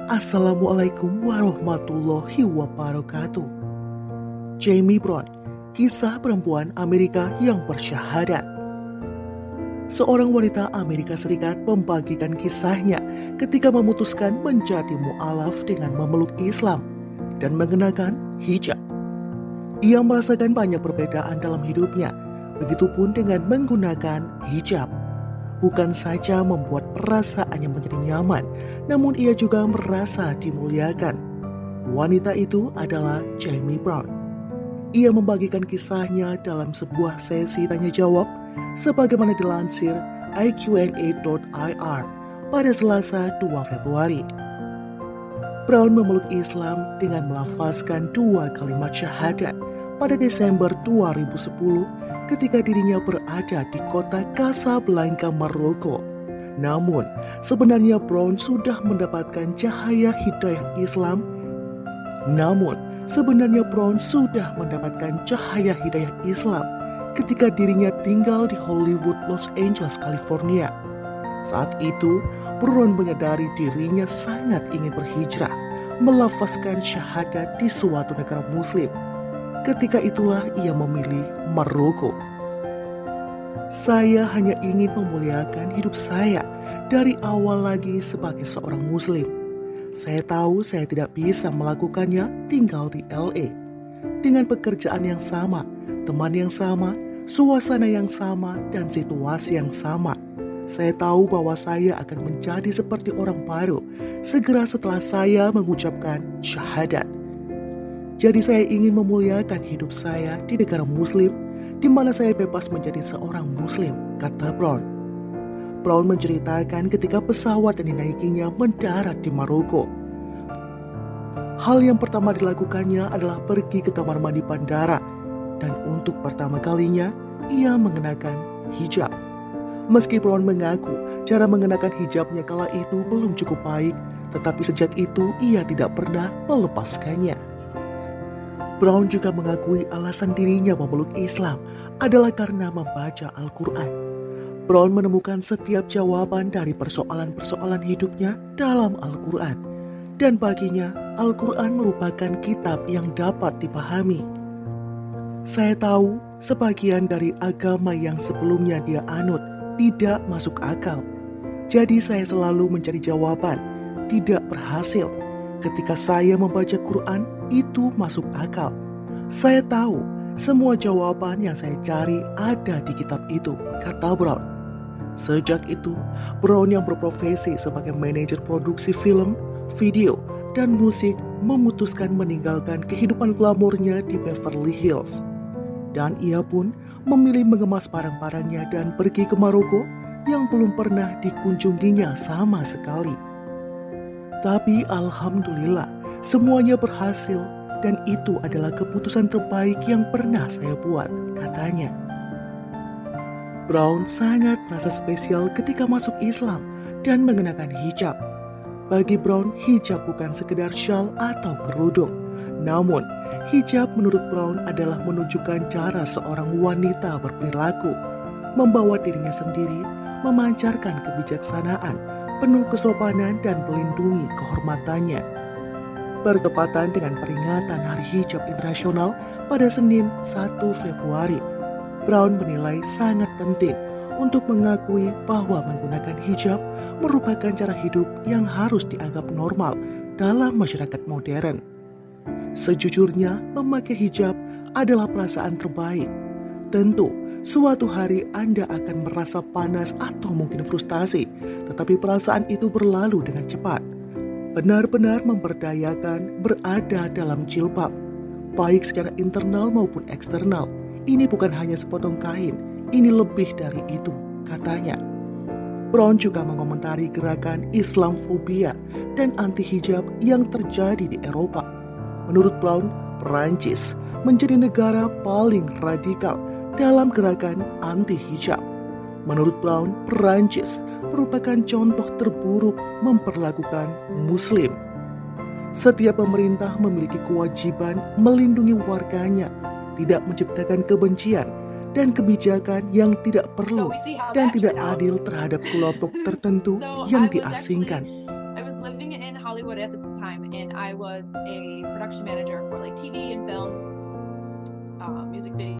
Assalamualaikum warahmatullahi wabarakatuh. Jamie Brown, kisah perempuan Amerika yang bersyahadat. Seorang wanita Amerika Serikat membagikan kisahnya ketika memutuskan menjadi mu'alaf dengan memeluk Islam dan mengenakan hijab. Ia merasakan banyak perbedaan dalam hidupnya, begitupun dengan menggunakan hijab. Bukan saja membuat perasaannya menjadi nyaman, namun ia juga merasa dimuliakan. Wanita itu adalah Jamie Brown. Ia membagikan kisahnya dalam sebuah sesi tanya jawab sebagaimana dilansir iqna.ir pada Selasa 2 Februari. Brown memeluk Islam dengan melafazkan 2 kalimat syahadat pada Desember 2010 ketika dirinya berada di kota Casablanca, Maroko. Namun, sebenarnya Brown sudah mendapatkan cahaya hidayah Islam. Ketika dirinya tinggal di Hollywood, Los Angeles, California. Saat itu, Brown menyadari dirinya sangat ingin berhijrah, melafazkan syahadat di suatu negara muslim. Ketika itulah ia memilih Maroko. Saya hanya ingin memuliakan hidup saya dari awal lagi sebagai seorang muslim. Saya tahu saya tidak bisa melakukannya tinggal di LA. Dengan pekerjaan yang sama, teman yang sama, suasana yang sama, dan situasi yang sama. Saya tahu bahwa saya akan menjadi seperti orang baru segera setelah saya mengucapkan syahadat. Jadi saya ingin memuliakan hidup saya di negara muslim, di mana saya bebas menjadi seorang muslim, kata Brown. Brown menceritakan ketika pesawat yang dinaikinya mendarat di Maroko. Hal yang pertama dilakukannya adalah pergi ke kamar mandi bandara, dan untuk pertama kalinya, ia mengenakan hijab. Meski Brown mengaku cara mengenakan hijabnya kala itu belum cukup baik, tetapi sejak itu ia tidak pernah melepaskannya. Brown juga mengakui alasan dirinya memeluk Islam adalah karena membaca Al-Quran. Brown menemukan setiap jawaban dari persoalan-persoalan hidupnya dalam Al-Quran. Dan baginya, Al-Quran merupakan kitab yang dapat dipahami. Saya tahu sebagian dari agama yang sebelumnya dia anut tidak masuk akal. Jadi saya selalu mencari jawaban, tidak berhasil. Ketika saya membaca Quran, itu masuk akal. Saya tahu semua jawaban yang saya cari ada di kitab itu, kata Brown. Sejak itu, Brown yang berprofesi sebagai manajer produksi film, video, dan musik memutuskan meninggalkan kehidupan glamornya di Beverly Hills. Dan ia pun memilih mengemas barang-barangnya dan pergi ke Maroko yang belum pernah dikunjunginya sama sekali. Tapi alhamdulillah, semuanya berhasil dan itu adalah keputusan terbaik yang pernah saya buat, katanya. Brown sangat merasa spesial ketika masuk Islam dan mengenakan hijab. Bagi Brown, hijab bukan sekedar syal atau kerudung. Namun, hijab menurut Brown adalah menunjukkan cara seorang wanita berperilaku, membawa dirinya sendiri, memancarkan kebijaksanaan, penuh kesopanan dan melindungi kehormatannya. Bertepatan dengan peringatan Hari Hijab Internasional pada Senin 1 Februari, Brown menilai sangat penting untuk mengakui bahwa menggunakan hijab merupakan cara hidup yang harus dianggap normal dalam masyarakat modern. Sejujurnya, memakai hijab adalah perasaan terbaik. Tentu, suatu hari Anda akan merasa panas atau mungkin frustasi, tetapi perasaan itu berlalu dengan cepat. Benar-benar memberdayakan berada dalam jilbab, baik secara internal maupun eksternal. Ini bukan hanya sepotong kain, ini lebih dari itu, katanya. Brown juga mengomentari gerakan Islamfobia dan anti-hijab yang terjadi di Eropa. Menurut Brown, Perancis menjadi negara paling radikal dalam gerakan anti-hijab. Menurut Brown, Perancis merupakan contoh terburuk memperlakukan Muslim. Setiap pemerintah memiliki kewajiban melindungi warganya, tidak menciptakan kebencian dan kebijakan yang tidak perlu dan tidak adil terhadap kelompok tertentu yang diasingkan. Hollywood at the time, and I was a production manager for like TV and film, music video.